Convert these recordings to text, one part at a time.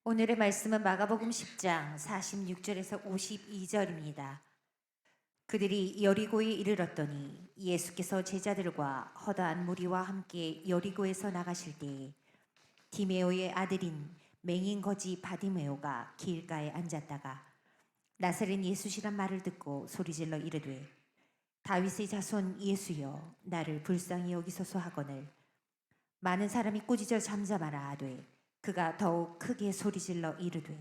오늘의 말씀은 마가복음 10장 46절에서 52절입니다. 그들이 여리고에 이르렀더니 예수께서 제자들과 허다한 무리와 함께 여리고에서 나가실 때에 디메오의 아들인 맹인 거지 바디메오가 길가에 앉았다가 나사렛 예수시란 말을 듣고 소리질러 이르되 다윗의 자손 예수여 나를 불쌍히 여기소서 하거늘 많은 사람이 꾸짖어 잠잠하라 하되 그가 더욱 크게 소리질러 이르되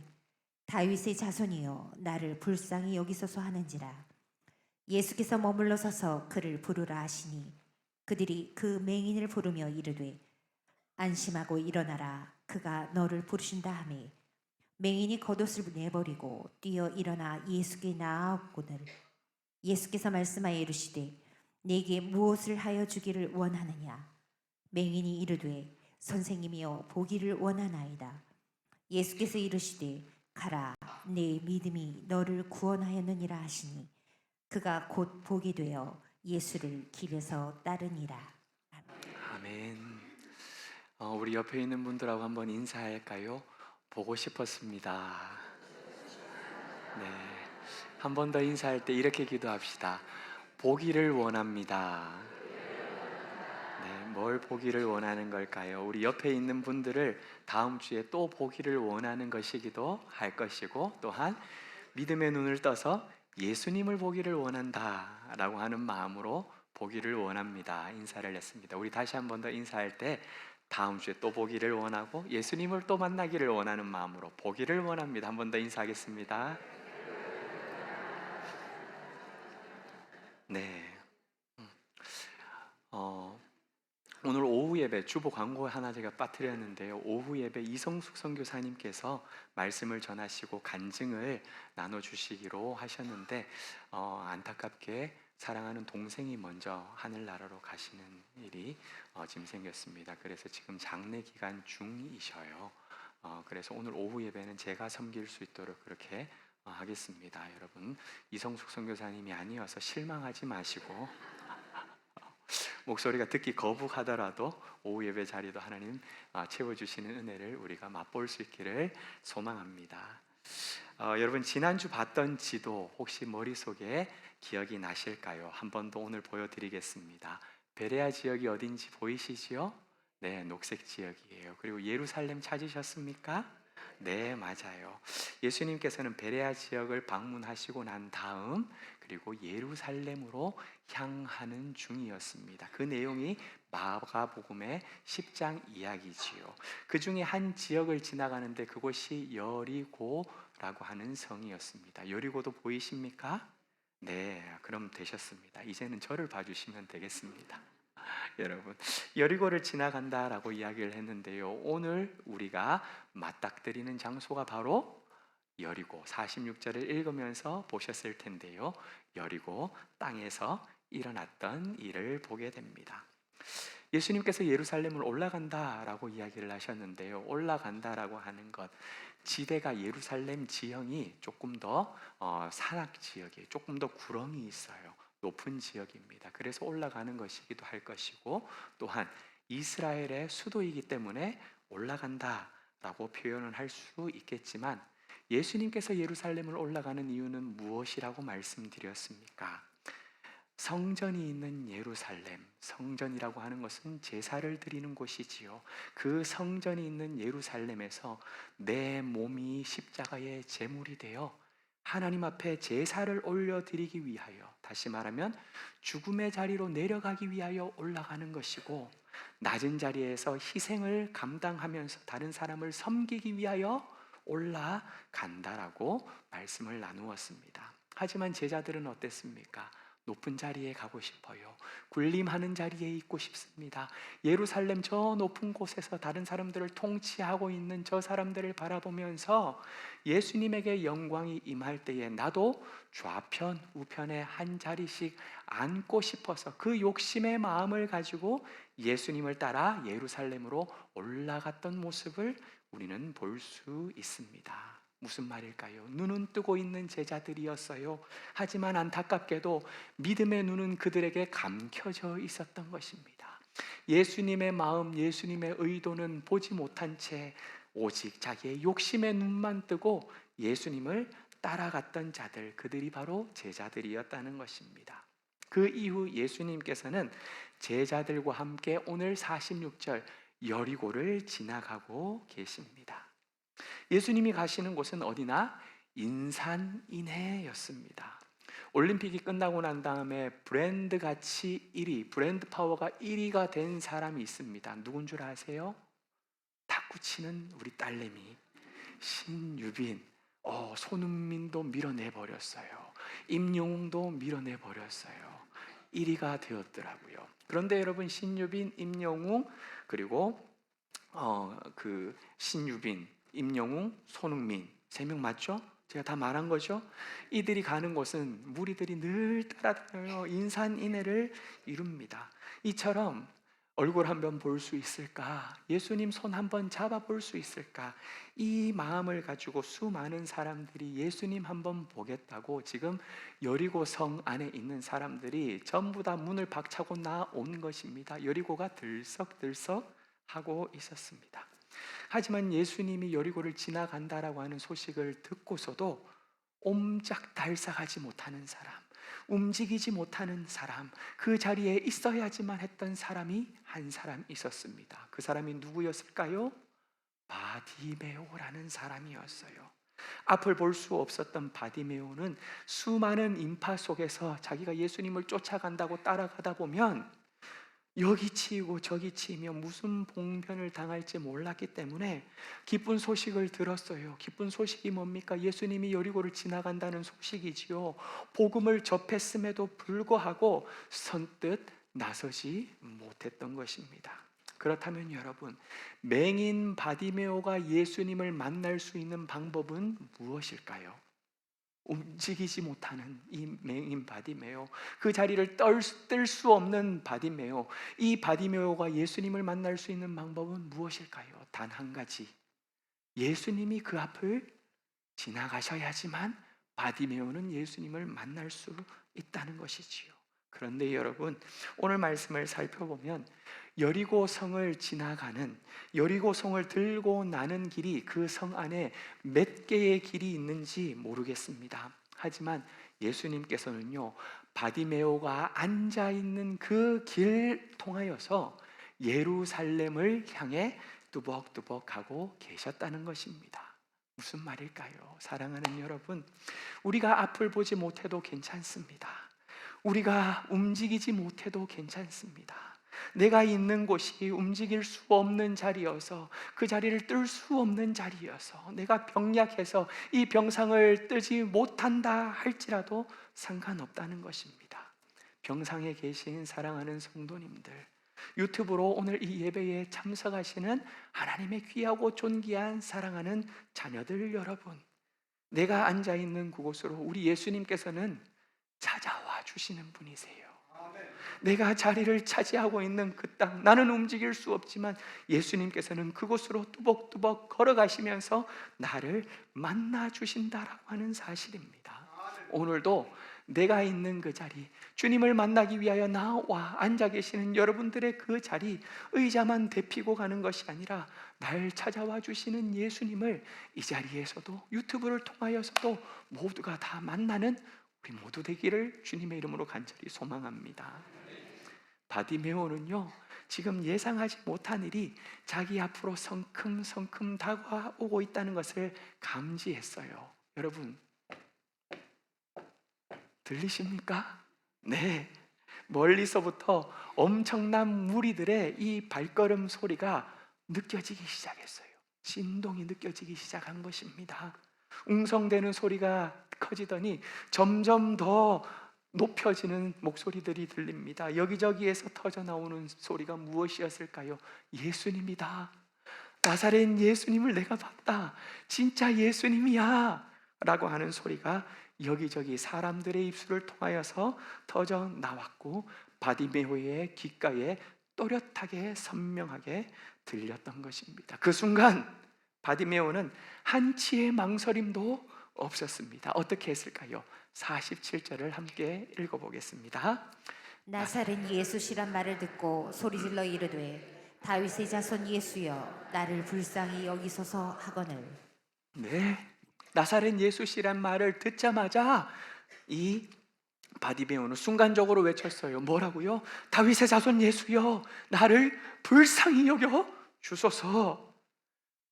다윗의 자손이여 나를 불쌍히 여기소서 하는지라. 예수께서 머물러 서서 그를 부르라 하시니 그들이 그 맹인을 부르며 이르되 안심하고 일어나라 그가 너를 부르신다 하매 맹인이 겉옷을 내버리고 뛰어 일어나 예수께 나아오거늘 예수께서 말씀하여 이르시되 네게 무엇을 하여 주기를 원하느냐. 맹인이 이르되 선생님이여 보기를 원하나이다. 예수께서 이르시되 가라 내 믿음이 너를 구원하였느니라 하시니 그가 곧 보게 되어 예수를 길에서 따르니라. 아멘. 우리 옆에 있는 분들하고 한번 인사할까요? 보고 싶었습니다. 네. 한 번 더 인사할 때 이렇게 기도합시다. 보기를 원합니다. 네, 뭘 보기를 원하는 걸까요? 우리 옆에 있는 분들을 다음 주에 또 보기를 원하는 것이기도 할 것이고, 또한 믿음의 눈을 떠서 예수님을 보기를 원한다라고 하는 마음으로 보기를 원합니다. 인사를 했습니다. 우리 다시 한 번 더 인사할 때 다음 주에 또 보기를 원하고 예수님을 또 만나기를 원하는 마음으로 보기를 원합니다. 한 번 더 인사하겠습니다. 네. 어, 오늘 오후 예배 주보 광고 하나 제가 빠뜨렸는데요. 오후 예배 이성숙 선교사님께서 말씀을 전하시고 간증을 나눠주시기로 하셨는데 안타깝게 사랑하는 동생이 먼저 하늘나라로 가시는 일이 지금 생겼습니다. 그래서 지금 장례 기간 중이셔요. 그래서 오늘 오후 예배는 제가 섬길 수 있도록 그렇게 하겠습니다. 여러분 이성숙 선교사님이 아니어서 실망하지 마시고 목소리가 듣기 거북하더라도 오후 예배 자리도 하나님 채워주시는 은혜를 우리가 맛볼 수 있기를 소망합니다. 여러분 지난주 봤던 지도 혹시 머릿속에 기억이 나실까요? 한 번 더 오늘 보여드리겠습니다. 베레아 지역이 어딘지 보이시지요? 네, 녹색 지역이에요. 그리고 예루살렘 찾으셨습니까? 네, 맞아요. 예수님께서는 베레아 지역을 방문하시고 난 다음 그리고 예루살렘으로 향하는 중이었습니다. 그 내용이 마가복음의 10장 이야기지요. 그 중에 한 지역을 지나가는데 그곳이 여리고라고 하는 성이었습니다. 여리고도 보이십니까? 네, 그럼 되셨습니다. 이제는 저를 봐주시면 되겠습니다. 여러분, 여리고를 지나간다라고 이야기를 했는데요. 오늘 우리가 맞닥뜨리는 장소가 바로 여리고 46절을 읽으면서 보셨을 텐데요. 여리고 땅에서 일어났던 일을 보게 됩니다. 예수님께서 예루살렘을 올라간다라고 이야기를 하셨는데요. 올라간다라고 하는 것, 지대가 예루살렘 지형이 조금 더 산악 지역이에요. 조금 더 구렁이 있어요. 높은 지역입니다. 그래서 올라가는 것이기도 할 것이고, 또한 이스라엘의 수도이기 때문에 올라간다라고 표현을 할 수 있겠지만, 예수님께서 예루살렘을 올라가는 이유는 무엇이라고 말씀드렸습니까? 성전이 있는 예루살렘, 성전이라고 하는 것은 제사를 드리는 곳이지요. 그 성전이 있는 예루살렘에서 내 몸이 십자가의 제물이 되어 하나님 앞에 제사를 올려드리기 위하여, 다시 말하면 죽음의 자리로 내려가기 위하여 올라가는 것이고, 낮은 자리에서 희생을 감당하면서 다른 사람을 섬기기 위하여 올라간다라고 말씀을 나누었습니다. 하지만 제자들은 어땠습니까? 높은 자리에 가고 싶어요. 군림하는 자리에 있고 싶습니다. 예루살렘 저 높은 곳에서 다른 사람들을 통치하고 있는 저 사람들을 바라보면서 예수님에게 영광이 임할 때에 나도 좌편 우편에 한 자리씩 앉고 싶어서 그 욕심의 마음을 가지고 예수님을 따라 예루살렘으로 올라갔던 모습을 우리는 볼 수 있습니다. 무슨 말일까요? 눈은 뜨고 있는 제자들이었어요. 하지만 안타깝게도 믿음의 눈은 그들에게 감켜져 있었던 것입니다. 예수님의 마음, 예수님의 의도는 보지 못한 채 오직 자기의 욕심의 눈만 뜨고 예수님을 따라갔던 자들, 그들이 바로 제자들이었다는 것입니다. 그 이후 예수님께서는 제자들과 함께 오늘 46절 여리고를 지나가고 계십니다. 예수님이 가시는 곳은 어디나 인산인해였습니다. 올림픽이 끝나고 난 다음에 브랜드 가치 1위, 브랜드 파워가 1위가 된 사람이 있습니다. 누군 줄 아세요? 탁구 치는 우리 딸내미 신유빈. 손흥민도 밀어내버렸어요. 임영웅도 밀어내버렸어요. 1위가 되었더라고요. 그런데 여러분, 신유빈, 임영웅, 그리고 신유빈, 임영웅, 손흥민 3명 맞죠? 제가 다 말한 거죠? 이들이 가는 곳은 무리들이 늘 따라다녀요. 인산인해를 이룹니다. 이처럼 얼굴 한번 볼 수 있을까? 예수님 손 한번 잡아볼 수 있을까? 이 마음을 가지고 수많은 사람들이 예수님 한번 보겠다고 지금 여리고 성 안에 있는 사람들이 전부 다 문을 박차고 나온 것입니다. 여리고가 들썩들썩 하고 있었습니다. 하지만 예수님이 여리고를 지나간다라고 하는 소식을 듣고서도 옴짝달싹하지 못하는 사람, 움직이지 못하는 사람, 그 자리에 있어야지만 했던 사람이 한 사람 있었습니다. 그 사람이 누구였을까요? 바디메오라는 사람이었어요. 앞을 볼 수 없었던 바디메오는 수많은 인파 속에서 자기가 예수님을 쫓아간다고 따라가다 보면 여기 치이고 저기 치이며 무슨 봉변을 당할지 몰랐기 때문에 기쁜 소식을 들었어요. 기쁜 소식이 뭡니까? 예수님이 여리고를 지나간다는 소식이지요. 복음을 접했음에도 불구하고 선뜻 나서지 못했던 것입니다. 그렇다면 여러분, 맹인 바디메오가 예수님을 만날 수 있는 방법은 무엇일까요? 움직이지 못하는 이 맹인 바디메오, 그 자리를 뜰 수 없는 바디메오, 이 바디메오가 예수님을 만날 수 있는 방법은 무엇일까요? 단 한 가지, 예수님이 그 앞을 지나가셔야지만 바디메오는 예수님을 만날 수 있다는 것이지요. 그런데 여러분, 오늘 말씀을 살펴보면 여리고 성을 지나가는, 여리고 성을 들고 나는 길이 그 성 안에 몇 개의 길이 있는지 모르겠습니다. 하지만 예수님께서는요, 바디메오가 앉아있는 그 길 통하여서 예루살렘을 향해 뚜벅뚜벅 가고 계셨다는 것입니다. 무슨 말일까요? 사랑하는 여러분, 우리가 앞을 보지 못해도 괜찮습니다. 우리가 움직이지 못해도 괜찮습니다. 내가 있는 곳이 움직일 수 없는 자리여서, 그 자리를 뜰 수 없는 자리여서, 내가 병약해서 이 병상을 뜨지 못한다 할지라도 상관없다는 것입니다. 병상에 계신 사랑하는 성도님들, 유튜브로 오늘 이 예배에 참석하시는 하나님의 귀하고 존귀한 사랑하는 자녀들 여러분, 내가 앉아있는 그곳으로 우리 예수님께서는 찾아와 주시는 분이세요. 내가 자리를 차지하고 있는 그 땅, 나는 움직일 수 없지만 예수님께서는 그곳으로 뚜벅뚜벅 걸어가시면서 나를 만나 주신다라고 하는 사실입니다. 오늘도 내가 있는 그 자리, 주님을 만나기 위하여 나와 앉아 계시는 여러분들의 그 자리, 의자만 대피고 가는 것이 아니라 날 찾아와 주시는 예수님을 이 자리에서도, 유튜브를 통하여서도 모두가 다 만나는 우리 모두 되기를 주님의 이름으로 간절히 소망합니다. 바디메오는요, 지금 예상하지 못한 일이 자기 앞으로 성큼성큼 다가오고 있다는 것을 감지했어요. 여러분, 들리십니까? 네, 멀리서부터 엄청난 무리들의 이 발걸음 소리가 느껴지기 시작했어요. 진동이 느껴지기 시작한 것입니다. 웅성대는 소리가 커지더니 점점 더 높여지는 목소리들이 들립니다. 여기저기에서 터져나오는 소리가 무엇이었을까요? 예수님이다. 나사렛 예수님을 내가 봤다. 진짜 예수님이야 라고 하는 소리가 여기저기 사람들의 입술을 통하여서 터져 나왔고, 바디메오의 귓가에 또렷하게 선명하게 들렸던 것입니다. 그 순간 바디메오는 한치의 망설임도 없었습니다. 어떻게 했을까요? 47절을 함께 읽어보겠습니다. 나사렛 예수시란 말을 듣고 소리질러 이르되 다윗의 자손 예수여 나를 불쌍히 여기소서 하거늘. 네, 나사렛 예수시란 말을 듣자마자 이 바디메오는 순간적으로 외쳤어요. 뭐라고요? 다윗의 자손 예수여 나를 불쌍히 여겨 주소서.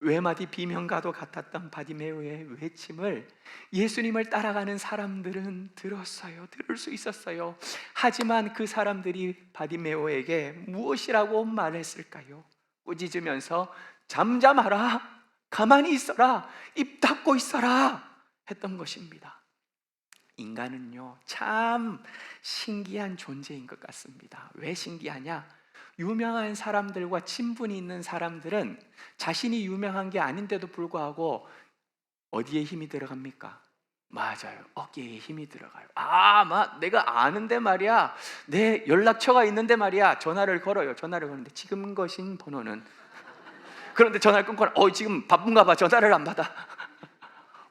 외마디 비명과도 같았던 바디메오의 외침을 예수님을 따라가는 사람들은 들었어요. 들을 수 있었어요. 하지만 그 사람들이 바디메오에게 무엇이라고 말했을까요? 꾸짖으면서 잠잠하라, 가만히 있어라, 입 닫고 있어라 했던 것입니다. 인간은요 참 신기한 존재인 것 같습니다. 왜 신기하냐? 유명한 사람들과 친분이 있는 사람들은 자신이 유명한 게 아닌데도 불구하고 어디에 힘이 들어갑니까? 맞아요, 어깨에 힘이 들어가요. 내가 아는데 말이야, 내 연락처가 있는데 말이야, 전화를 걸어요. 전화를 거는데 지금 거신 번호는, 그런데 전화를 끊고 지금 바쁜가 봐, 전화를 안 받아.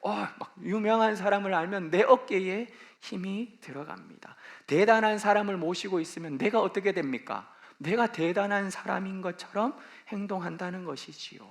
막 유명한 사람을 알면 내 어깨에 힘이 들어갑니다. 대단한 사람을 모시고 있으면 내가 어떻게 됩니까? 내가 대단한 사람인 것처럼 행동한다는 것이지요.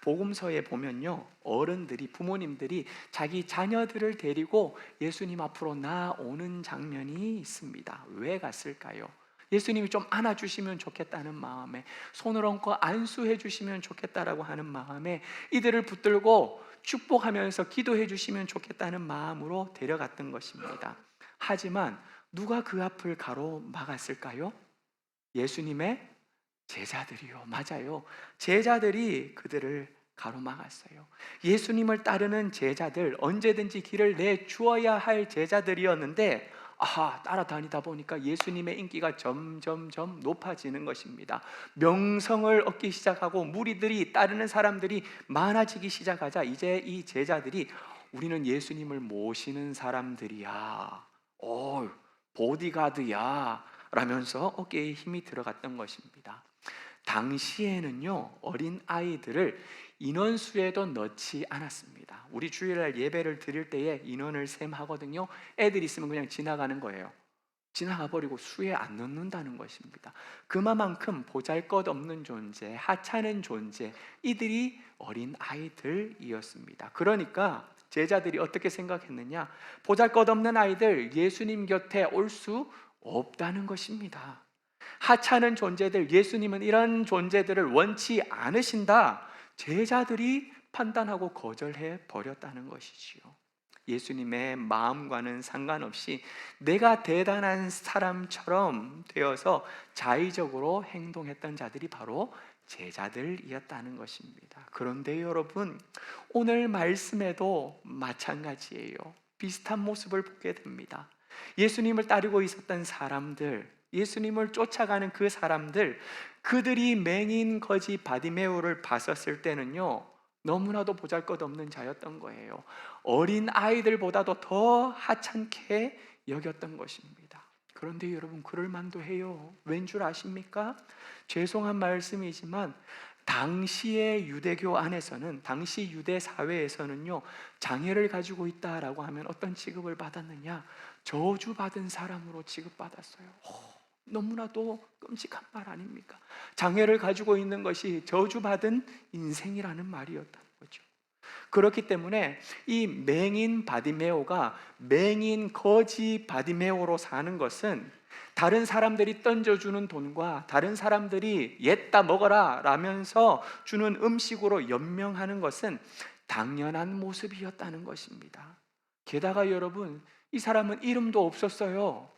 복음서에 보면요, 어른들이, 부모님들이 자기 자녀들을 데리고 예수님 앞으로 나오는 장면이 있습니다. 왜 갔을까요? 예수님이 좀 안아주시면 좋겠다는 마음에, 손을 얹고 안수해 주시면 좋겠다라고 하는 마음에, 이들을 붙들고 축복하면서 기도해 주시면 좋겠다는 마음으로 데려갔던 것입니다. 하지만 누가 그 앞을 가로막았을까요? 예수님의 제자들이요. 맞아요. 제자들이 그들을 가로막았어요. 예수님을 따르는 제자들, 언제든지 길을 내주어야 할 제자들이었는데 따라다니다 보니까 예수님의 인기가 점점점 높아지는 것입니다. 명성을 얻기 시작하고 무리들이, 따르는 사람들이 많아지기 시작하자 이제 이 제자들이 우리는 예수님을 모시는 사람들이야, 보디가드야 라면서 어깨에 힘이 들어갔던 것입니다. 당시에는요, 어린 아이들을 인원수에도 넣지 않았습니다. 우리 주일날 예배를 드릴 때에 인원을 셈하거든요. 애들 있으면 그냥 지나가는 거예요. 지나가 버리고 수에 안 넣는다는 것입니다. 그만큼 보잘것없는 존재, 하찮은 존재, 이들이 어린 아이들이었습니다. 그러니까 제자들이 어떻게 생각했느냐? 보잘것없는 아이들 예수님 곁에 올 수 없다는 것입니다. 하찮은 존재들, 예수님은 이런 존재들을 원치 않으신다, 제자들이 판단하고 거절해 버렸다는 것이지요. 예수님의 마음과는 상관없이 내가 대단한 사람처럼 되어서 자의적으로 행동했던 자들이 바로 제자들이었다는 것입니다. 그런데 여러분, 오늘 말씀에도 마찬가지예요. 비슷한 모습을 보게 됩니다. 예수님을 따르고 있었던 사람들, 예수님을 쫓아가는 그 사람들, 그들이 맹인 거지 바디메오를 봤었을 때는요, 너무나도 보잘것없는 자였던 거예요. 어린 아이들보다도 더 하찮게 여겼던 것입니다. 그런데 여러분, 그럴 만도 해요. 왠 줄 아십니까? 죄송한 말씀이지만 당시의 유대교 안에서는, 당시 유대 사회에서는요, 장애를 가지고 있다라고 하면 어떤 취급을 받았느냐? 저주받은 사람으로 취급받았어요. 너무나도 끔찍한 말 아닙니까? 장애를 가지고 있는 것이 저주받은 인생이라는 말이었다는 거죠. 그렇기 때문에 이 맹인 바디메오가 맹인 거지 바디메오로 사는 것은, 다른 사람들이 던져주는 돈과 다른 사람들이 옛다 먹어라 라면서 주는 음식으로 연명하는 것은 당연한 모습이었다는 것입니다. 게다가 여러분, 이 사람은 이름도 없었어요.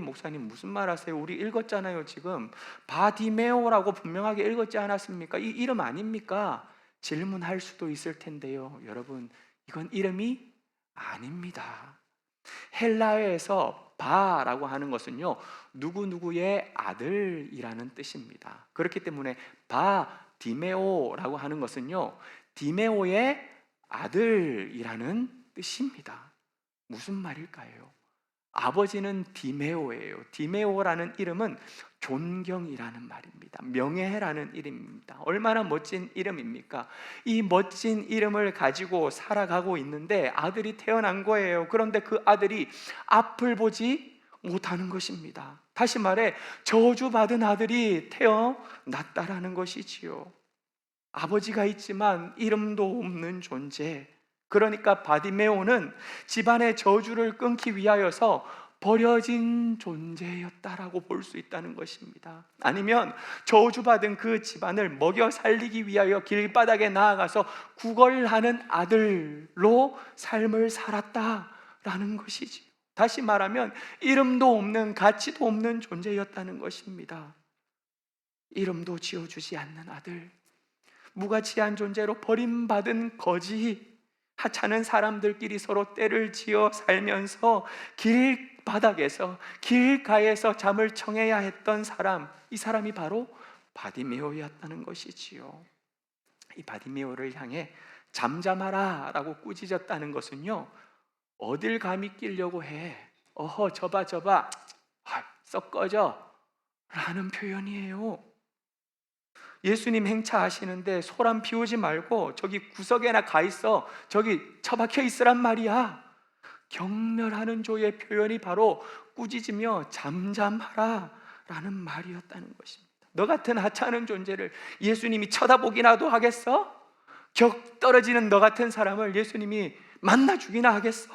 목사님 무슨 말 하세요? 우리 읽었잖아요. 지금 바디메오라고 분명하게 읽었지 않았습니까? 이 이름 아닙니까? 질문할 수도 있을 텐데요. 여러분, 이건 이름이 아닙니다. 헬라어에서 바라고 하는 것은요, 누구누구의 아들이라는 뜻입니다. 그렇기 때문에 바디메오라고 하는 것은요, 디메오의 아들이라는 뜻입니다. 무슨 말일까요? 아버지는 디메오예요. 디메오라는 이름은 존경이라는 말입니다. 명예라는 이름입니다. 얼마나 멋진 이름입니까? 이 멋진 이름을 가지고 살아가고 있는데 아들이 태어난 거예요. 그런데 그 아들이 앞을 보지 못하는 것입니다. 다시 말해 저주받은 아들이 태어났다라는 것이지요. 아버지가 있지만 이름도 없는 존재. 그러니까 바디메오는 집안의 저주를 끊기 위하여서 버려진 존재였다라고 볼 수 있다는 것입니다. 아니면 저주받은 그 집안을 먹여 살리기 위하여 길바닥에 나아가서 구걸하는 아들로 삶을 살았다라는 것이지. 다시 말하면 이름도 없는, 가치도 없는 존재였다는 것입니다. 이름도 지어주지 않는 아들, 무가치한 존재로 버림받은 거지, 하찮은 사람들끼리 서로 때를 지어 살면서 길바닥에서, 길가에서 잠을 청해야 했던 사람, 이 사람이 바로 바디메오였다는 것이지요. 이 바디메오를 향해 잠잠하라 라고 꾸짖었다는 것은요, 어딜 감히 끼려고 해, 어허 저봐 썩 꺼져 라는 표현이에요. 예수님 행차하시는데 소란 피우지 말고 저기 구석에나 가 있어, 저기 처박혀 있으란 말이야. 경멸하는 조의 표현이 바로 꾸짖으며 잠잠하라 라는 말이었다는 것입니다. 너 같은 하찮은 존재를 예수님이 쳐다보기나도 하겠어? 격 떨어지는 너 같은 사람을 예수님이 만나 주기나 하겠어?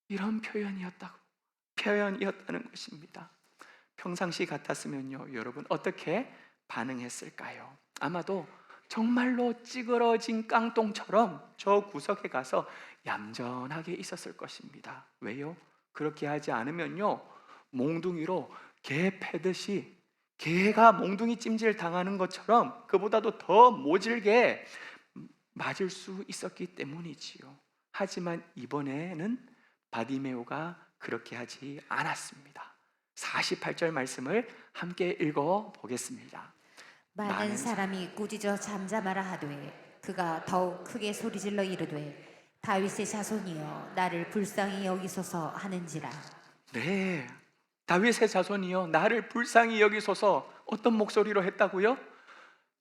이런 표현이었다는 것입니다. 평상시 같았으면요, 여러분 어떻게 반응했을까요? 아마도 정말로 찌그러진 깡통처럼 저 구석에 가서 얌전하게 있었을 것입니다. 왜요? 그렇게 하지 않으면요, 몽둥이로 개 패듯이, 개가 몽둥이 찜질 당하는 것처럼 그보다도 더 모질게 맞을 수 있었기 때문이지요. 하지만 이번에는 바디메오가 그렇게 하지 않았습니다. 48절 말씀을 함께 읽어 보겠습니다. 많은 사람이 꾸짖어 잠잠하라 하되 그가 더욱 크게 소리질러 이르되 다윗의 자손이여 나를 불쌍히 여기소서 하는지라. 네, 다윗의 자손이여 나를 불쌍히 여기소서. 어떤 목소리로 했다고요?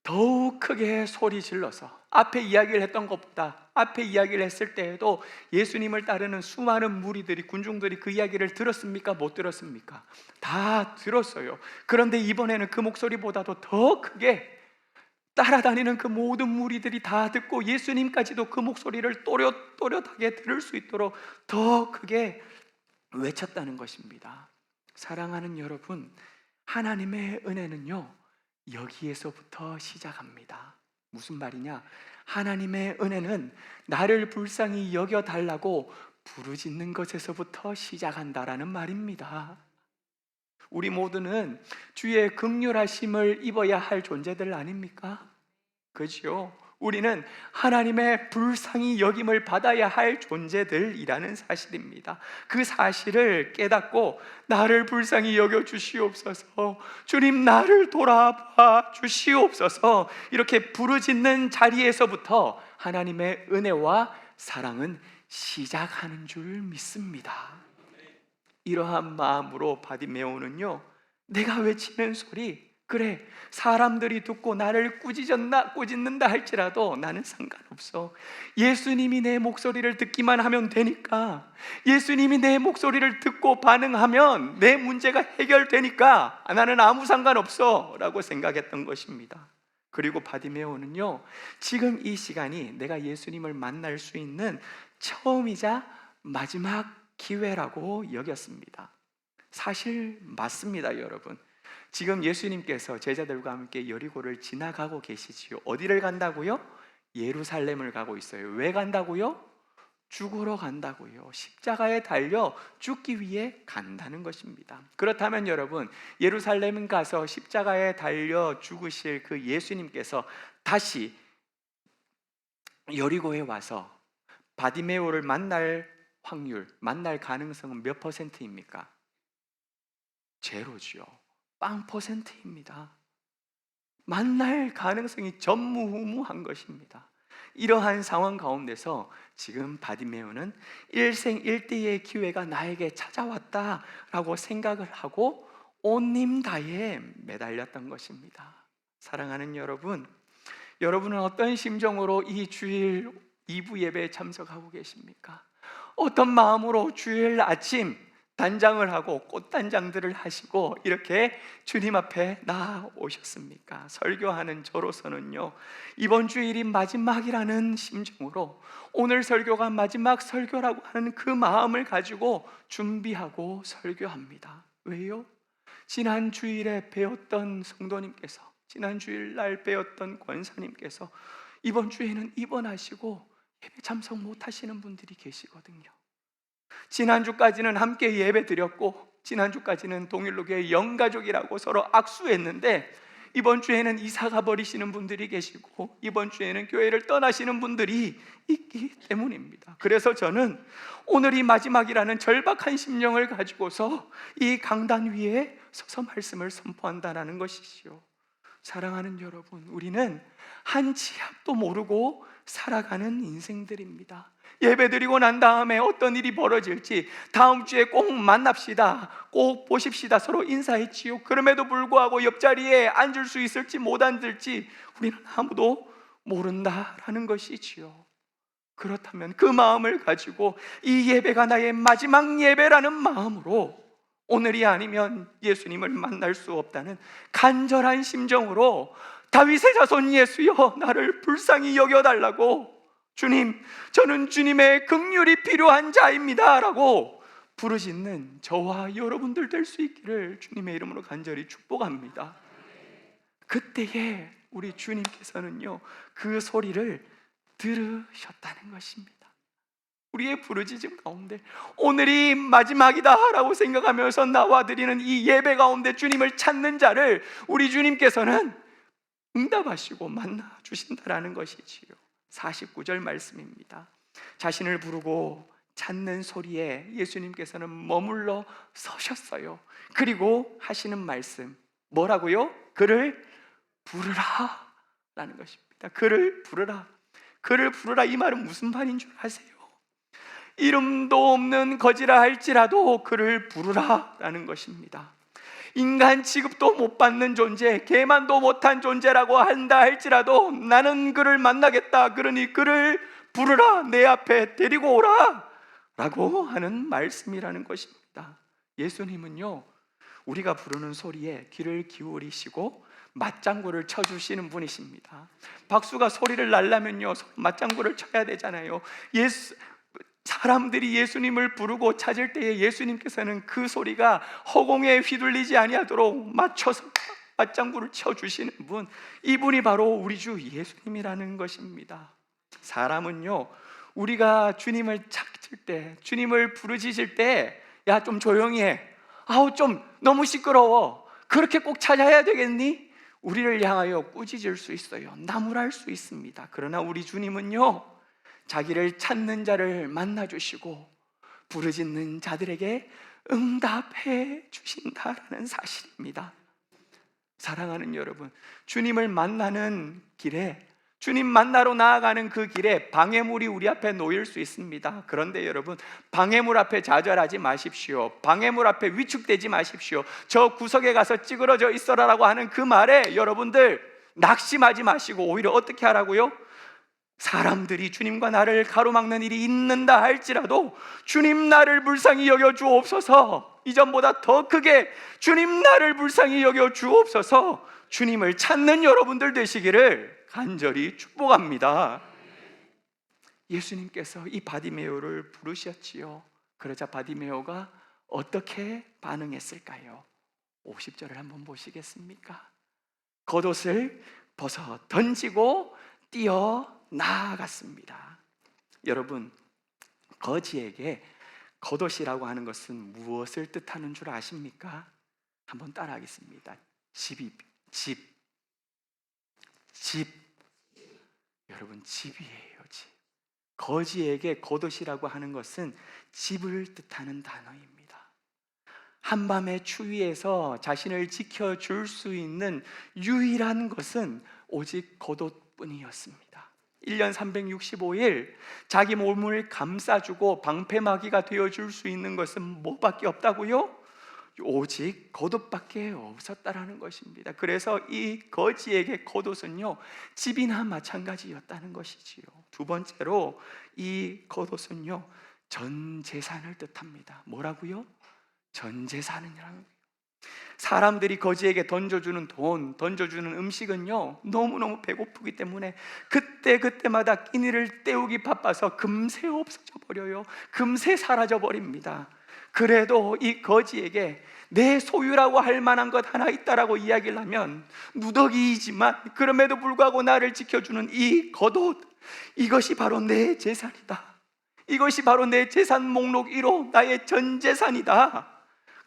더욱 크게 소리 질러서. 앞에 이야기를 했던 것보다, 앞에 이야기를 했을 때에도 예수님을 따르는 수많은 무리들이, 군중들이 그 이야기를 들었습니까? 못 들었습니까? 다 들었어요. 그런데 이번에는 그 목소리보다도 더 크게 따라다니는 그 모든 무리들이 다 듣고 예수님까지도 그 목소리를 또렷하게 들을 수 있도록 더 크게 외쳤다는 것입니다. 사랑하는 여러분, 하나님의 은혜는요, 여기에서부터 시작합니다. 무슨 말이냐? 하나님의 은혜는 나를 불쌍히 여겨달라고 부르짖는 것에서부터 시작한다라는 말입니다. 우리 모두는 주의 긍휼하심을 입어야 할 존재들 아닙니까? 그죠? 우리는 하나님의 불쌍히 여김을 받아야 할 존재들이라는 사실입니다. 그 사실을 깨닫고 나를 불쌍히 여겨 주시옵소서, 주님 나를 돌아봐 주시옵소서, 이렇게 부르짖는 자리에서부터 하나님의 은혜와 사랑은 시작하는 줄 믿습니다. 이러한 마음으로 바디메오는요, 내가 외치는 소리, 그래 사람들이 듣고 나를 꾸짖는다 할지라도 나는 상관없어. 예수님이 내 목소리를 듣기만 하면 되니까, 예수님이 내 목소리를 듣고 반응하면 내 문제가 해결되니까 나는 아무 상관없어 라고 생각했던 것입니다. 그리고 바디메오는요, 지금 이 시간이 내가 예수님을 만날 수 있는 처음이자 마지막 기회라고 여겼습니다. 사실 맞습니다, 여러분. 지금 예수님께서 제자들과 함께 여리고를 지나가고 계시지요. 어디를 간다고요? 예루살렘을 가고 있어요. 왜 간다고요? 죽으러 간다고요. 십자가에 달려 죽기 위해 간다는 것입니다. 그렇다면 여러분, 예루살렘 가서 십자가에 달려 죽으실 그 예수님께서 다시 여리고에 와서 바디메오를 만날 확률, 만날 가능성은 몇 퍼센트입니까? 제로죠. 0%입니다. 만날 가능성이 전무후무한 것입니다. 이러한 상황 가운데서 지금 바디메오는 일생일대의 기회가 나에게 찾아왔다라고 생각을 하고 온님다에 매달렸던 것입니다. 사랑하는 여러분, 여러분은 어떤 심정으로 이 주일 2부 예배에 참석하고 계십니까? 어떤 마음으로 주일 아침 단장을 하고 꽃단장들을 하시고 이렇게 주님 앞에 나오셨습니까? 설교하는 저로서는요, 이번 주일이 마지막이라는 심정으로 오늘 설교가 마지막 설교라고 하는 그 마음을 가지고 준비하고 설교합니다. 왜요? 지난 주일에 배웠던 성도님께서, 지난 주일날 배웠던 권사님께서 이번 주에는 입원하시고 예배 참석 못하시는 분들이 계시거든요. 지난주까지는 함께 예배 드렸고, 지난주까지는 동일로교회 영가족이라고 서로 악수했는데, 이번 주에는 이사가 버리시는 분들이 계시고, 이번 주에는 교회를 떠나시는 분들이 있기 때문입니다. 그래서 저는 오늘이 마지막이라는 절박한 심령을 가지고서 이 강단 위에 서서 말씀을 선포한다는 것이지요. 사랑하는 여러분, 우리는 한 치 앞도 모르고 살아가는 인생들입니다. 예배드리고 난 다음에 어떤 일이 벌어질지, 다음 주에 꼭 만납시다, 꼭 보십시다, 서로 인사했지요. 그럼에도 불구하고 옆자리에 앉을 수 있을지 못 앉을지 우리는 아무도 모른다라는 것이지요. 그렇다면 그 마음을 가지고 이 예배가 나의 마지막 예배라는 마음으로, 오늘이 아니면 예수님을 만날 수 없다는 간절한 심정으로 다윗의 자손 예수여, 나를 불쌍히 여겨달라고, 주님, 저는 주님의 긍휼이 필요한 자입니다 라고 부르짖는 저와 여러분들 될 수 있기를 주님의 이름으로 간절히 축복합니다. 그때에 우리 주님께서는요, 그 소리를 들으셨다는 것입니다. 우리의 부르짖음 가운데 오늘이 마지막이다 라고 생각하면서 나와 드리는 이 예배 가운데 주님을 찾는 자를 우리 주님께서는 응답하시고 만나 주신다라는 것이지요. 49절 말씀입니다. 자신을 부르고 찾는 소리에 예수님께서는 머물러 서셨어요. 그리고 하시는 말씀 뭐라고요? 그를 부르라 라는 것입니다. 그를 부르라. 그를 부르라, 이 말은 무슨 말인 줄 아세요? 이름도 없는 거지라 할지라도 그를 부르라 라는 것입니다. 인간 취급도 못 받는 존재, 계만도 못한 존재라고 한다 할지라도 나는 그를 만나겠다, 그러니 그를 부르라, 내 앞에 데리고 오라 라고 하는 말씀이라는 것입니다. 예수님은요, 우리가 부르는 소리에 귀를 기울이시고 맞장구를 쳐주시는 분이십니다. 박수가 소리를 날려면요, 맞장구를 쳐야 되잖아요. 사람들이 예수님을 부르고 찾을 때에 예수님께서는 그 소리가 허공에 휘둘리지 아니하도록 맞춰서 맞장구를 쳐주시는 분, 이분이 바로 우리 주 예수님이라는 것입니다. 사람은요, 우리가 주님을 찾을 때, 주님을 부르짖을 때, 야, 좀 조용히 해, 아우 좀 너무 시끄러워, 그렇게 꼭 찾아야 되겠니? 우리를 향하여 꾸짖을 수 있어요. 나무랄 수 있습니다. 그러나 우리 주님은요, 자기를 찾는 자를 만나주시고 부르짖는 자들에게 응답해 주신다라는 사실입니다. 사랑하는 여러분, 주님을 만나는 길에, 주님 만나러 나아가는 그 길에 방해물이 우리 앞에 놓일 수 있습니다. 그런데 여러분, 방해물 앞에 좌절하지 마십시오. 방해물 앞에 위축되지 마십시오. 저 구석에 가서 찌그러져 있어라라고 하는 그 말에 여러분들 낙심하지 마시고 오히려 어떻게 하라고요? 사람들이 주님과 나를 가로막는 일이 있는다 할지라도 주님 나를 불쌍히 여겨 주옵소서, 이전보다 더 크게 주님 나를 불쌍히 여겨 주옵소서, 주님을 찾는 여러분들 되시기를 간절히 축복합니다. 예수님께서 이 바디메오를 부르셨지요. 그러자 바디메오가 어떻게 반응했을까요? 50절을 한번 보시겠습니까? 겉옷을 벗어 던지고 뛰어 나아갔습니다. 여러분, 거지에게 겉옷이라고 하는 것은 무엇을 뜻하는 줄 아십니까? 한번 따라하겠습니다. 집. 여러분, 집이에요, 집. 거지에게 겉옷이라고 하는 것은 집을 뜻하는 단어입니다. 한밤의 추위에서 자신을 지켜줄 수 있는 유일한 것은 오직 겉옷뿐이었습니다. 1년 365일 자기 몸을 감싸주고 방패막이가 되어줄 수 있는 것은 뭐밖에 없다고요? 오직 겉옷밖에 없었다라는 것입니다. 그래서 이 거지에게 겉옷은요, 집이나 마찬가지였다는 것이지요. 두 번째로 이 겉옷은요, 전 재산을 뜻합니다. 뭐라고요? 전 재산이라는 거예요. 사람들이 거지에게 던져주는 돈, 던져주는 음식은요, 너무너무 배고프기 때문에 그때마다 끼니를 때우기 바빠서 금세 없어져 버려요. 금세 사라져 버립니다. 그래도 이 거지에게 내 소유라고 할 만한 것 하나 있다라고 이야기를 하면 누더기이지만 그럼에도 불구하고 나를 지켜주는 이 겉옷, 이것이 바로 내 재산이다. 이것이 바로 내 재산 목록 1호 나의 전 재산이다.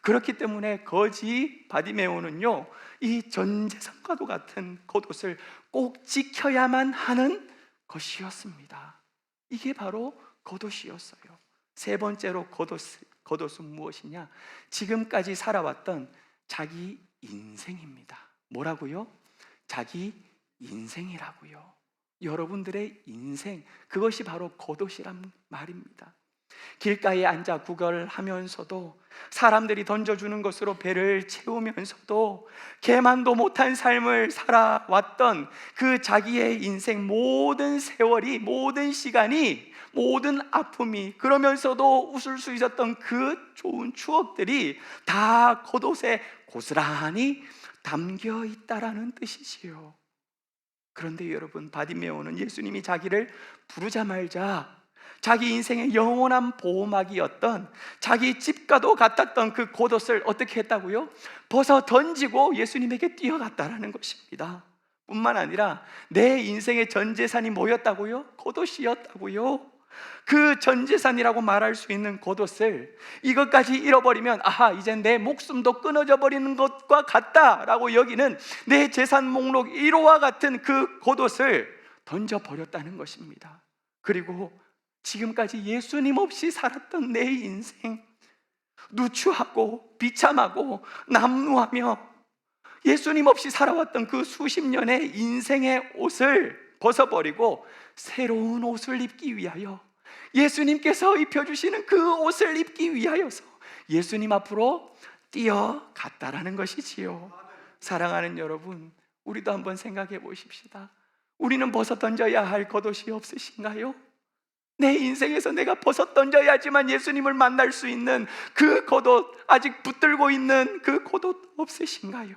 그렇기 때문에 거지 바디메오는요, 이 전 재산과도 같은 겉옷을 꼭 지켜야만 하는 것이었습니다. 이게 바로 겉옷이었어요. 세 번째로 겉옷은 무엇이냐? 지금까지 살아왔던 자기 인생입니다. 뭐라고요? 자기 인생이라고요. 여러분들의 인생, 그것이 바로 겉옷이란 말입니다. 길가에 앉아 구걸하면서도, 사람들이 던져주는 것으로 배를 채우면서도 개만도 못한 삶을 살아왔던 그 자기의 인생, 모든 세월이, 모든 시간이, 모든 아픔이, 그러면서도 웃을 수 있었던 그 좋은 추억들이 다 겉옷에 고스란히 담겨 있다라는 뜻이지요. 그런데 여러분, 바디메오는 예수님이 자기를 부르자마자 자기 인생의 영원한 보호막이었던, 자기 집과도 같았던 그 겉옷을 어떻게 했다고요? 벗어 던지고 예수님에게 뛰어갔다라는 것입니다. 뿐만 아니라 내 인생의 전 재산이 뭐였다고요? 겉옷이었다고요. 그 전 재산이라고 말할 수 있는 겉옷을, 이것까지 잃어버리면 아하, 이제 내 목숨도 끊어져 버리는 것과 같다라고 여기는 내 재산 목록 1호와 같은 그 겉옷을 던져버렸다는 것입니다. 그리고 지금까지 예수님 없이 살았던 내 인생, 누추하고 비참하고 남루하며 예수님 없이 살아왔던 그 수십 년의 인생의 옷을 벗어버리고 새로운 옷을 입기 위하여, 예수님께서 입혀주시는 그 옷을 입기 위하여서 예수님 앞으로 뛰어갔다라는 것이지요. 사랑하는 여러분, 우리도 한번 생각해 보십시다. 우리는 벗어 던져야 할 겉옷이 없으신가요? 내 인생에서 내가 벗어 던져야지만 예수님을 만날 수 있는 그 겉옷, 아직 붙들고 있는 그 겉옷 없으신가요?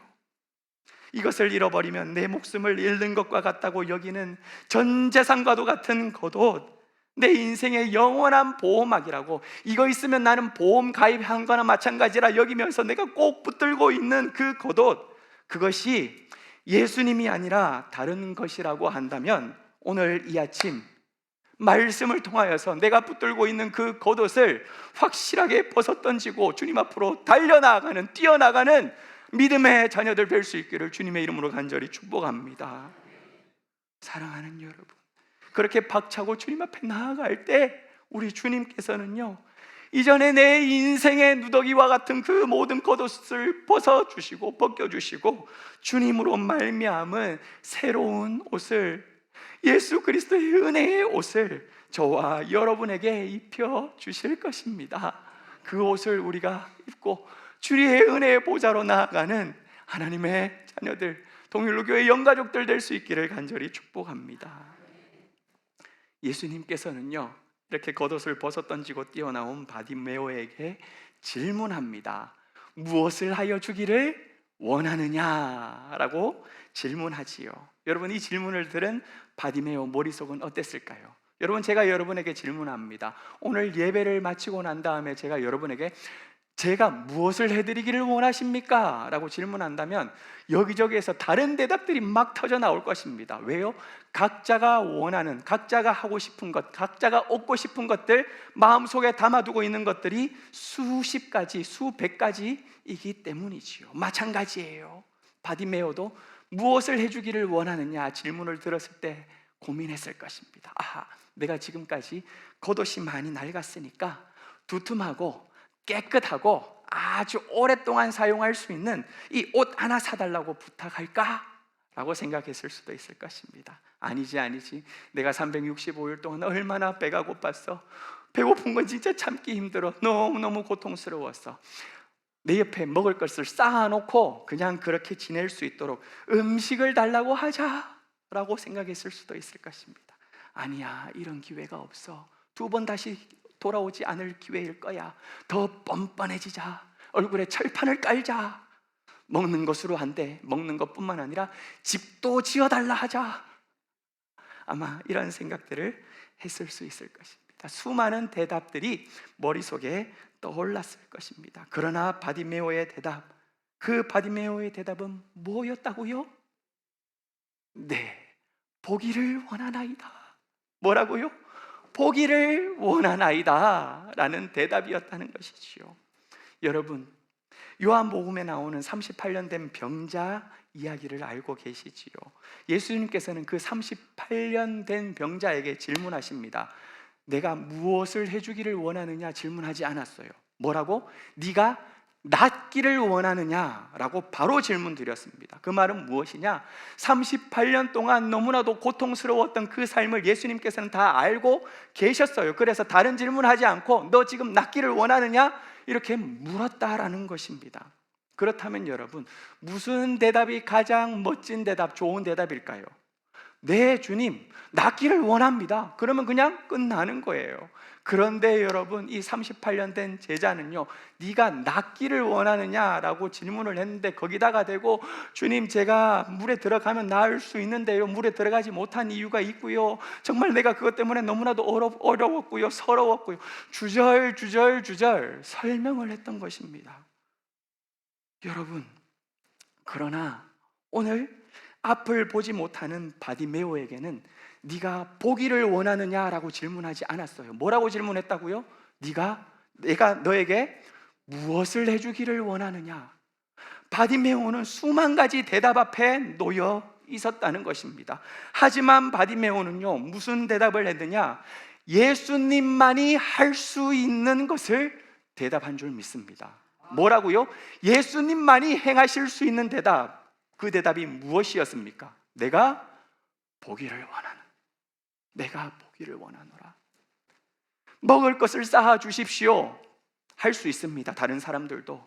이것을 잃어버리면 내 목숨을 잃는 것과 같다고 여기는 전 재산과도 같은 겉옷, 내 인생의 영원한 보호막이라고, 이거 있으면 나는 보험 가입한 거나 마찬가지라 여기면서 내가 꼭 붙들고 있는 그 겉옷, 그것이 예수님이 아니라 다른 것이라고 한다면, 오늘 이 아침 말씀을 통하여서 내가 붙들고 있는 그 겉옷을 확실하게 벗어 던지고 주님 앞으로 달려나가는, 뛰어나가는 믿음의 자녀들 뵐 수 있기를 주님의 이름으로 간절히 축복합니다. 사랑하는 여러분, 그렇게 박차고 주님 앞에 나아갈 때 우리 주님께서는요, 이전에 내 인생의 누더기와 같은 그 모든 겉옷을 벗어주시고 벗겨주시고 주님으로 말미암은 새로운 옷을, 예수 그리스도의 은혜의 옷을 저와 여러분에게 입혀 주실 것입니다. 그 옷을 우리가 입고 주의 은혜의 보좌로 나아가는 하나님의 자녀들, 동일로교회 영가족들 될 수 있기를 간절히 축복합니다. 예수님께서는요, 이렇게 겉옷을 벗어 던지고 뛰어나온 바디메오에게 질문합니다. 무엇을 하여 주기를 원하느냐라고 질문하지요. 여러분, 이 질문을 들은 바디메오 머릿속은 어땠을까요? 여러분, 제가 여러분에게 질문합니다. 오늘 예배를 마치고 난 다음에 제가 여러분에게 제가 무엇을 해드리기를 원하십니까? 라고 질문한다면 여기저기에서 다른 대답들이 막 터져 나올 것입니다. 왜요? 각자가 원하는, 각자가 하고 싶은 것, 각자가 얻고 싶은 것들, 마음속에 담아두고 있는 것들이 수십 가지, 수백 가지이기 때문이지요. 마찬가지예요. 바디메오도 무엇을 해주기를 원하느냐 질문을 들었을 때 고민했을 것입니다. 아하, 내가 지금까지 겉옷이 많이 낡았으니까 두툼하고 깨끗하고 아주 오랫동안 사용할 수 있는 이 옷 하나 사달라고 부탁할까? 라고 생각했을 수도 있을 것입니다. 아니지. 내가 365일 동안 얼마나 배가 고팠어. 배고픈 건 진짜 참기 힘들어. 너무너무 고통스러웠어. 내 옆에 먹을 것을 쌓아놓고 그냥 그렇게 지낼 수 있도록 음식을 달라고 하자라고 생각했을 수도 있을 것입니다. 아니야, 이런 기회가 없어. 2번 다시 돌아오지 않을 기회일 거야. 더 뻔뻔해지자. 얼굴에 철판을 깔자. 먹는 것으로 한데 먹는 것뿐만 아니라 집도 지어달라 하자. 아마 이런 생각들을 했을 수 있을 것입니다. 수많은 대답들이 머릿속에 떠올랐을 것입니다. 그러나 바디메오의 대답, 그 바디메오의 대답은 뭐였다고요? 네, 보기를 원하나이다. 뭐라고요? 보기를 원하나이다 라는 대답이었다는 것이지요. 여러분, 요한복음에 나오는 38년 된 병자 이야기를 알고 계시지요. 예수님께서는 그 38년 된 병자에게 질문하십니다. 내가 무엇을 해주기를 원하느냐 질문하지 않았어요. 뭐라고? 네가 낫기를 원하느냐라고 바로 질문 드렸습니다. 그 말은 무엇이냐? 38년 동안 너무나도 고통스러웠던 그 삶을 예수님께서는 다 알고 계셨어요. 그래서 다른 질문하지 않고 너 지금 낫기를 원하느냐? 이렇게 물었다라는 것입니다. 그렇다면 여러분, 무슨 대답이 가장 멋진 대답, 좋은 대답일까요? 네, 주님, 낫기를 원합니다. 그러면 그냥 끝나는 거예요. 그런데 여러분, 이 38년 된 제자는요, 네가 낫기를 원하느냐라고 질문을 했는데 거기다가 대고 주님, 제가 물에 들어가면 나을 수 있는데요, 물에 들어가지 못한 이유가 있고요, 정말 내가 그것 때문에 너무나도 어려웠고요, 서러웠고요, 주절 설명을 했던 것입니다. 여러분, 그러나 오늘 앞을 보지 못하는 바디메오에게는 네가 보기를 원하느냐라고 질문하지 않았어요. 뭐라고 질문했다고요? 내가 너에게 무엇을 해주기를 원하느냐? 바디메오는 수만 가지 대답 앞에 놓여 있었다는 것입니다. 하지만 바디메오는요, 무슨 대답을 했느냐? 예수님만이 할 수 있는 것을 대답한 줄 믿습니다. 뭐라고요? 예수님만이 행하실 수 있는 대답. 그 대답이 무엇이었습니까? 내가 보기를 원하노라. 먹을 것을 쌓아 주십시오. 할 수 있습니다. 다른 사람들도.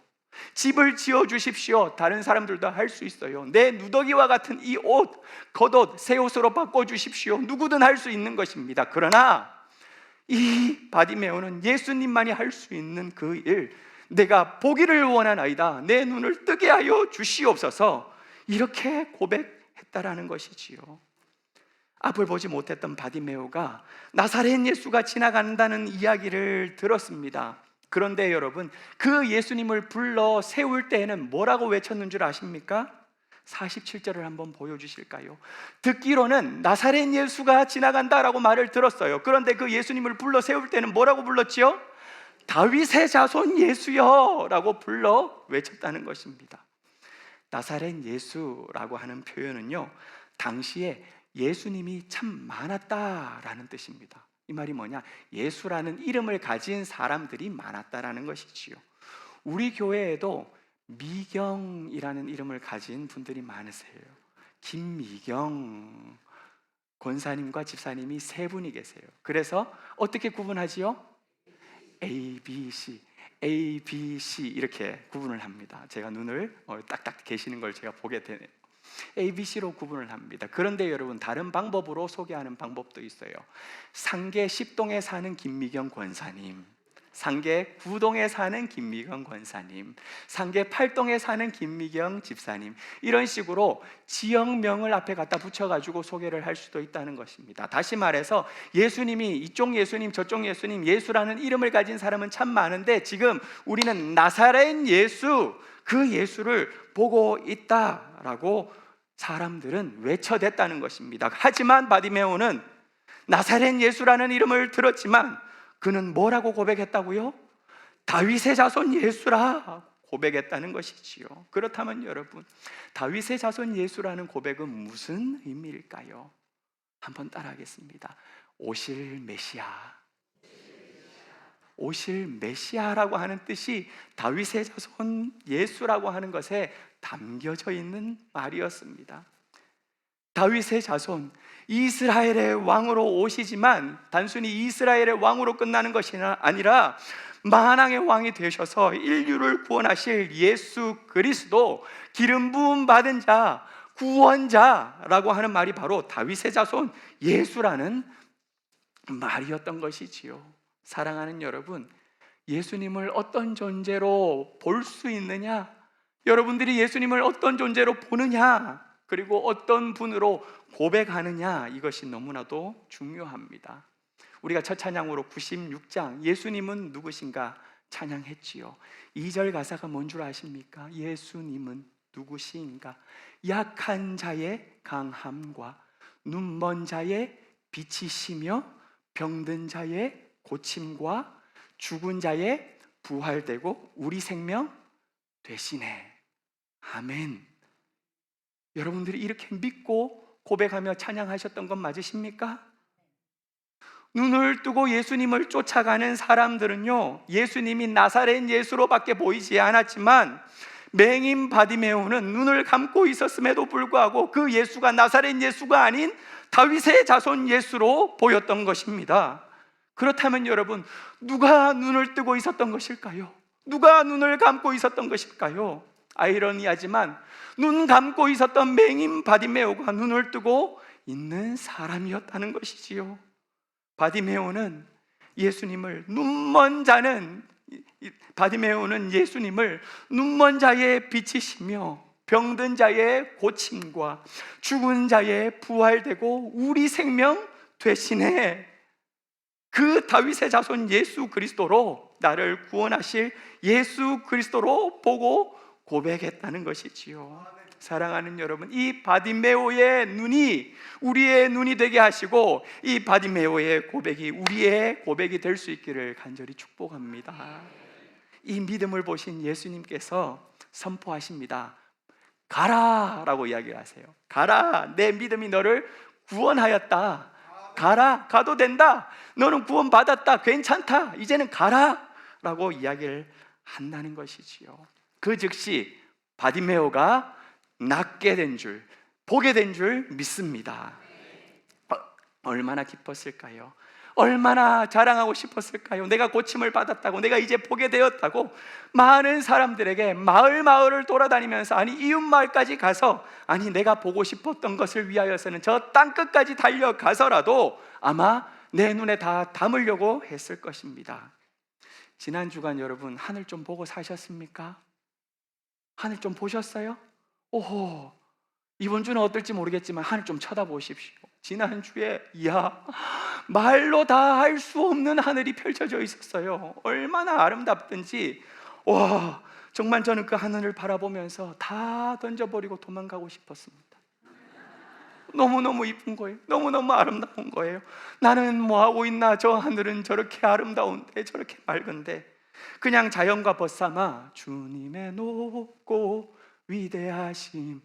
집을 지어 주십시오. 다른 사람들도 할 수 있어요. 내 누더기와 같은 이 옷, 겉옷, 새 옷으로 바꿔 주십시오. 누구든 할 수 있는 것입니다. 그러나 이 바디메오는 예수님만이 할 수 있는 그 일, 내가 보기를 원하나이다. 내 눈을 뜨게 하여 주시옵소서. 이렇게 고백했다라는 것이지요. 앞을 보지 못했던 바디메오가 나사렛 예수가 지나간다는 이야기를 들었습니다. 그런데 여러분, 그 예수님을 불러 세울 때에는 뭐라고 외쳤는 줄 아십니까? 47절을 한번 보여주실까요? 듣기로는 나사렛 예수가 지나간다라고 말을 들었어요. 그런데 그 예수님을 불러 세울 때는 뭐라고 불렀지요? 다윗의 자손 예수여 라고 불러 외쳤다는 것입니다. 나사렛 예수라고 하는 표현은요, 당시에 예수님이 참 많았다라는 뜻입니다. 이 말이 뭐냐? 예수라는 이름을 가진 사람들이 많았다라는 것이지요. 우리 교회에도 미경이라는 이름을 가진 분들이 많으세요. 김미경 권사님과 집사님이 세 분이 계세요. 그래서 어떻게 구분하지요? A, B, C 이렇게 구분을 합니다. 제가 눈을 딱딱 계시는 걸 제가 보게 되네요. A, B, C로 구분을 합니다. 그런데 여러분, 다른 방법으로 소개하는 방법도 있어요. 상계 10동에 사는 김미경 권사님, 상계 9동에 사는 김미경 권사님, 상계 8동에 사는 김미경 집사님, 이런 식으로 지역명을 앞에 갖다 붙여가지고 소개를 할 수도 있다는 것입니다. 다시 말해서 예수님이 이쪽 예수님 저쪽 예수님, 예수라는 이름을 가진 사람은 참 많은데 지금 우리는 나사렛 예수, 그 예수를 보고 있다라고 사람들은 외쳐댔다는 것입니다. 하지만 바디메오는 나사렛 예수라는 이름을 들었지만 그는 뭐라고 고백했다고요? 다윗의 자손 예수라 고백했다는 것이지요. 그렇다면 여러분, 다윗의 자손 예수라는 고백은 무슨 의미일까요? 한번 따라하겠습니다. 오실 메시아라고 하는 뜻이 다윗의 자손 예수라고 하는 것에 담겨져 있는 말이었습니다. 다윗의 자손, 이스라엘의 왕으로 오시지만 단순히 이스라엘의 왕으로 끝나는 것이 아니라 만왕의 왕이 되셔서 인류를 구원하실 예수 그리스도, 기름 부음 받은 자, 구원자라고 하는 말이 바로 다윗의 자손 예수라는 말이었던 것이지요. 사랑하는 여러분, 예수님을 어떤 존재로 볼 수 있느냐? 여러분들이 예수님을 어떤 존재로 보느냐? 그리고 어떤 분으로 고백하느냐? 이것이 너무나도 중요합니다. 우리가 첫 찬양으로 96장 예수님은 누구신가 찬양했지요. 2절 가사가 뭔 줄 아십니까? 예수님은 누구신가? 약한 자의 강함과 눈먼 자의 빛이시며 병든 자의 고침과 죽은 자의 부활되고 우리 생명 되시네. 아멘. 여러분들이 이렇게 믿고 고백하며 찬양하셨던 건 맞으십니까? 눈을 뜨고 예수님을 쫓아가는 사람들은요, 예수님이 나사렛 예수로밖에 보이지 않았지만 맹인 바디메오는 눈을 감고 있었음에도 불구하고 그 예수가 나사렛 예수가 아닌 다윗의 자손 예수로 보였던 것입니다. 그렇다면 여러분, 누가 눈을 뜨고 있었던 것일까요? 누가 눈을 감고 있었던 것일까요? 아이러니하지만 눈 감고 있었던 맹인 바디메오가 눈을 뜨고 있는 사람이었다는 것이지요. 바디메오는 예수님을 바디메오는 예수님을 눈먼 자의 빛이시며 병든 자의 고침과 죽은 자의 부활되고 우리 생명 되시네. 그 다윗의 자손 예수 그리스도로 나를 구원하실 예수 그리스도로 보고 고백했다는 것이지요. 사랑하는 여러분, 이 바디메오의 눈이 우리의 눈이 되게 하시고 이 바디메오의 고백이 우리의 고백이 될 수 있기를 간절히 축복합니다. 이 믿음을 보신 예수님께서 선포하십니다. 가라 라고 이야기를 하세요. 가라, 내 믿음이 너를 구원하였다. 가라, 가도 된다. 너는 구원받았다. 괜찮다. 이제는 가라 라고 이야기를 한다는 것이지요. 그 즉시 바디메오가 낫게 된 줄, 보게 된 줄 믿습니다. 얼마나 기뻤을까요? 얼마나 자랑하고 싶었을까요? 내가 고침을 받았다고, 내가 이제 보게 되었다고 많은 사람들에게 마을을 돌아다니면서, 아니 이웃 마을까지 가서, 아니 내가 보고 싶었던 것을 위하여서는 저 땅끝까지 달려가서라도 아마 내 눈에 다 담으려고 했을 것입니다. 지난 주간 여러분, 하늘 좀 보고 사셨습니까? 하늘 좀 보셨어요? 오호, 이번 주는 어떨지 모르겠지만 하늘 좀 쳐다보십시오. 지난주에 이야, 말로 다 할 수 없는 하늘이 펼쳐져 있었어요. 얼마나 아름답든지, 와, 정말 저는 그 하늘을 바라보면서 다 던져버리고 도망가고 싶었습니다. 너무너무 이쁜 거예요. 너무너무 아름다운 거예요. 나는 뭐하고 있나? 저 하늘은 저렇게 아름다운데, 저렇게 맑은데. 그냥 자연과 벗삼아 주님의 높고 위대하심을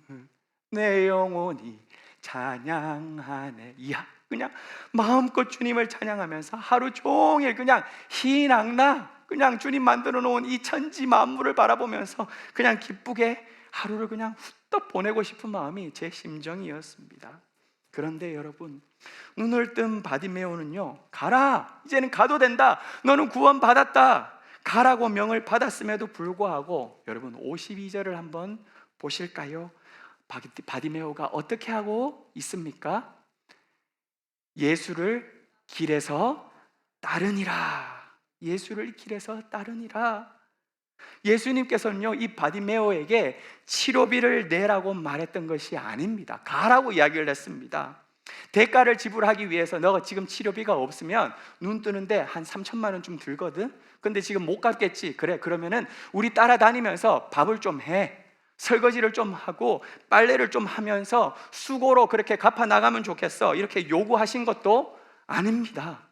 내 영혼이 찬양하네. 이야, 그냥 마음껏 주님을 찬양하면서 하루 종일 그냥 희낙낙 그냥 주님 만들어 놓은 이 천지 만물을 바라보면서 그냥 기쁘게 하루를 그냥 후딱 보내고 싶은 마음이 제 심정이었습니다. 그런데 여러분, 눈을 뜬 바디메오는요, 가라, 이제는 가도 된다, 너는 구원받았다, 가라고 명을 받았음에도 불구하고, 여러분 52절을 한번 보실까요? 바디메오가 어떻게 하고 있습니까? 예수를 길에서 따르니라. 예수를 길에서 따르니라. 예수님께서는요, 이 바디메오에게 치료비를 내라고 말했던 것이 아닙니다. 가라고 이야기를 했습니다. 대가를 지불하기 위해서 너가 지금 치료비가 없으면 눈 뜨는데 한 3천만 원 좀 들거든. 근데 지금 못 갚겠지. 그래, 그러면은 우리 따라다니면서 밥을 좀 해, 설거지를 좀 하고 빨래를 좀 하면서 수고로 그렇게 갚아 나가면 좋겠어, 이렇게 요구하신 것도 아닙니다.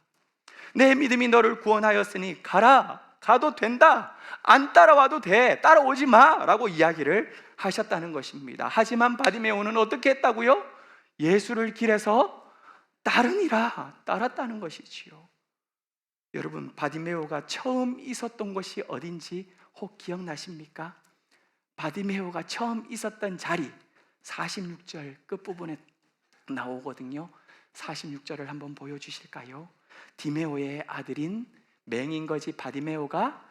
내 믿음이 너를 구원하였으니 가라, 가도 된다, 안 따라와도 돼, 따라오지 마 라고 이야기를 하셨다는 것입니다. 하지만 바디메오는 어떻게 했다고요? 예수를 길에서 따르니라, 따랐다는 것이지요. 여러분, 바디메오가 처음 있었던 곳이 어딘지 혹 기억나십니까? 바디메오가 처음 있었던 자리 46절 끝부분에 나오거든요. 46절을 한번 보여주실까요? 디메오의 아들인 맹인거지 바디메오가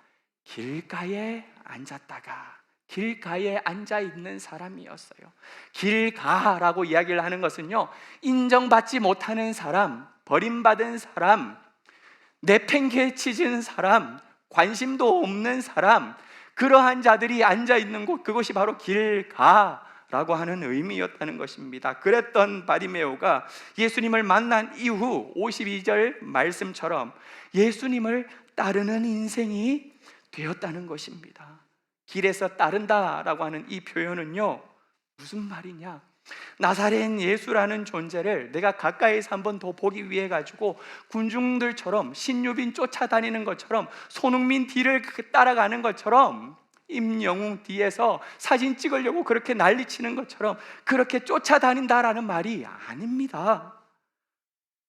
길가에 앉았다가, 길가에 앉아있는 사람이었어요. 길가라고 이야기를 하는 것은요, 인정받지 못하는 사람, 버림받은 사람, 내팽개치진 사람, 관심도 없는 사람, 그러한 자들이 앉아 있는 곳, 그것이 바로 길가라고 하는 의미였다는 것입니다. 그랬던 바리메오가 예수님을 만난 이후 52절 말씀처럼 예수님을 따르는 인생이 되었다는 것입니다. 길에서 따른다라고 하는 이 표현은요, 무슨 말이냐? 나사렛 예수라는 존재를 내가 가까이서 한번 더 보기 위해 가지고 군중들처럼 신유빈 쫓아다니는 것처럼, 손흥민 뒤를 따라가는 것처럼, 임영웅 뒤에서 사진 찍으려고 그렇게 난리치는 것처럼 그렇게 쫓아다닌다라는 말이 아닙니다.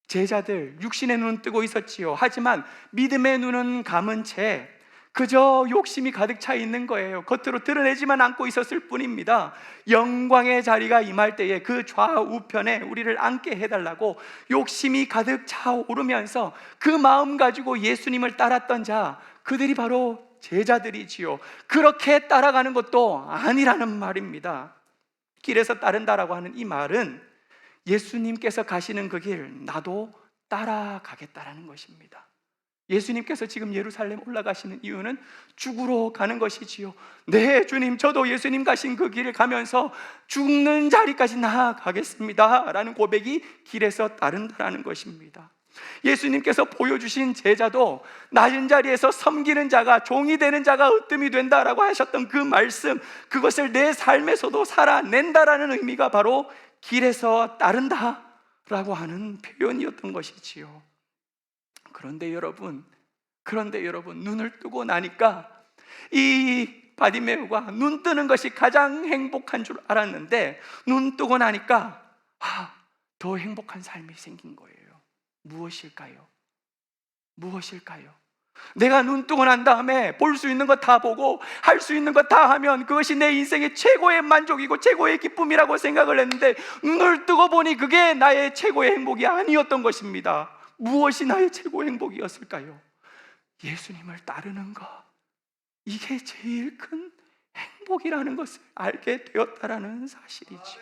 제자들 육신의 눈은 뜨고 있었지요. 하지만 믿음의 눈은 감은 채 그저 욕심이 가득 차 있는 거예요. 겉으로 드러내지만 않고 있었을 뿐입니다. 영광의 자리가 임할 때에 그 좌우편에 우리를 앉게 해달라고 욕심이 가득 차오르면서 그 마음 가지고 예수님을 따랐던 자, 그들이 바로 제자들이지요. 그렇게 따라가는 것도 아니라는 말입니다. 길에서 따른다라고 하는 이 말은 예수님께서 가시는 그 길 나도 따라가겠다라는 것입니다. 예수님께서 지금 예루살렘 올라가시는 이유는 죽으러 가는 것이지요. 네, 주님, 저도 예수님 가신 그 길을 가면서 죽는 자리까지 나아가겠습니다 라는 고백이 길에서 따른다라는 것입니다. 예수님께서 보여주신 제자도 낮은 자리에서 섬기는 자가 종이 되는 자가 으뜸이 된다라고 하셨던 그 말씀, 그것을 내 삶에서도 살아낸다라는 의미가 바로 길에서 따른다라고 하는 표현이었던 것이지요. 그런데 여러분, 눈을 뜨고 나니까 이 바디메오가 눈 뜨는 것이 가장 행복한 줄 알았는데, 눈 뜨고 나니까 더 행복한 삶이 생긴 거예요. 무엇일까요? 내가 눈 뜨고 난 다음에 볼 수 있는 것 다 보고 할 수 있는 것 다 하면 그것이 내 인생의 최고의 만족이고 최고의 기쁨이라고 생각을 했는데, 눈을 뜨고 보니 그게 나의 최고의 행복이 아니었던 것입니다. 무엇이 나의 최고의 행복이었을까요? 예수님을 따르는 것, 이게 제일 큰 행복이라는 것을 알게 되었다라는 사실이죠.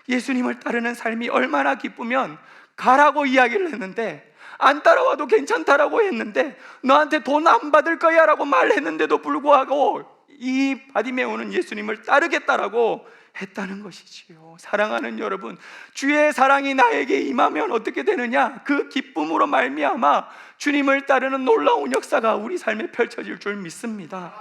예수님을 따르는 삶이 얼마나 기쁘면 가라고 이야기를 했는데, 안 따라와도 괜찮다라고 했는데, 너한테 돈 안 받을 거야 라고 말했는데도 불구하고 이 바디메오는 예수님을 따르겠다라고 했다는 것이지요. 사랑하는 여러분, 주의 사랑이 나에게 임하면 어떻게 되느냐? 그 기쁨으로 말미암아 주님을 따르는 놀라운 역사가 우리 삶에 펼쳐질 줄 믿습니다.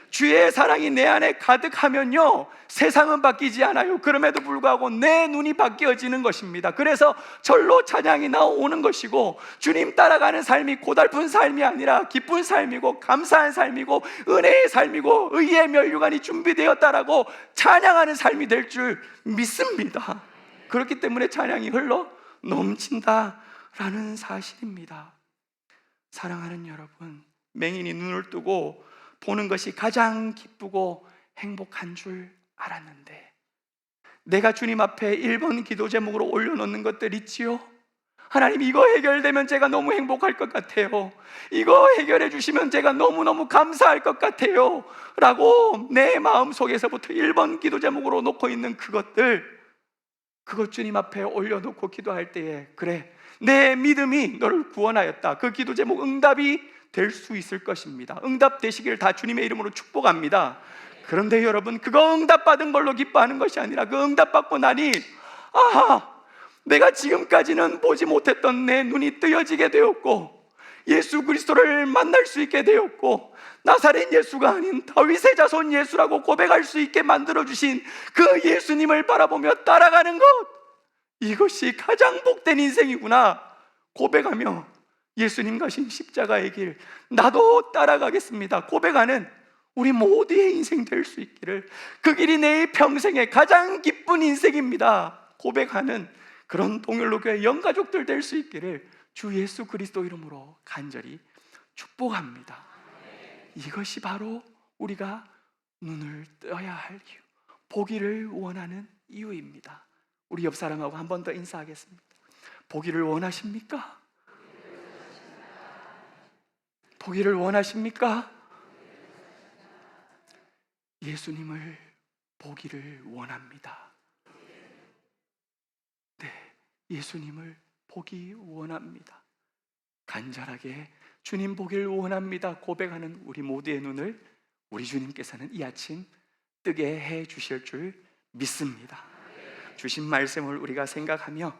주의 사랑이 내 안에 가득하면요, 세상은 바뀌지 않아요. 그럼에도 불구하고 내 눈이 바뀌어지는 것입니다. 그래서 절로 찬양이 나오는 것이고, 주님 따라가는 삶이 고달픈 삶이 아니라 기쁜 삶이고 감사한 삶이고 은혜의 삶이고 의의 면류관이 준비되었다라고 찬양하는 삶이 될 줄 믿습니다. 그렇기 때문에 찬양이 흘러 넘친다라는 사실입니다. 사랑하는 여러분, 맹인이 눈을 뜨고 보는 것이 가장 기쁘고 행복한 줄 알았는데, 내가 주님 앞에 1번 기도 제목으로 올려놓는 것들 있지요? 하나님, 이거 해결되면 제가 너무 행복할 것 같아요. 이거 해결해 주시면 제가 너무너무 감사할 것 같아요 라고 내 마음속에서부터 1번 기도 제목으로 놓고 있는 그것들, 그것 주님 앞에 올려놓고 기도할 때에, 그래, 내 믿음이 너를 구원하였다, 그 기도 제목 응답이 될 수 있을 것입니다. 응답 되시기를 다 주님의 이름으로 축복합니다. 그런데 여러분, 그거 응답받은 걸로 기뻐하는 것이 아니라, 그 응답받고 나니 내가 지금까지는 보지 못했던 내 눈이 뜨여지게 되었고, 예수 그리스도를 만날 수 있게 되었고, 나사렛 예수가 아닌 다윗의 자손 예수라고 고백할 수 있게 만들어주신 그 예수님을 바라보며 따라가는 것, 이것이 가장 복된 인생이구나 고백하며 예수님 가신 십자가의 길 나도 따라가겠습니다 고백하는 우리 모두의 인생 될 수 있기를, 그 길이 내 평생의 가장 기쁜 인생입니다 고백하는 그런 동일로교회 영가족들 될 수 있기를 주 예수 그리스도 이름으로 간절히 축복합니다. 이것이 바로 우리가 눈을 떠야 할 이유, 보기를 원하는 이유입니다. 우리 옆 사람하고 한 번 더 인사하겠습니다. 보기를 원하십니까? 보기를 원하십니까? 예수님을 보기를 원합니다. 네, 예수님을 보기 원합니다. 간절하게 주님 보길 원합니다 고백하는 우리 모두의 눈을 우리 주님께서는 이 아침 뜨게 해 주실 줄 믿습니다. 주신 말씀을 우리가 생각하며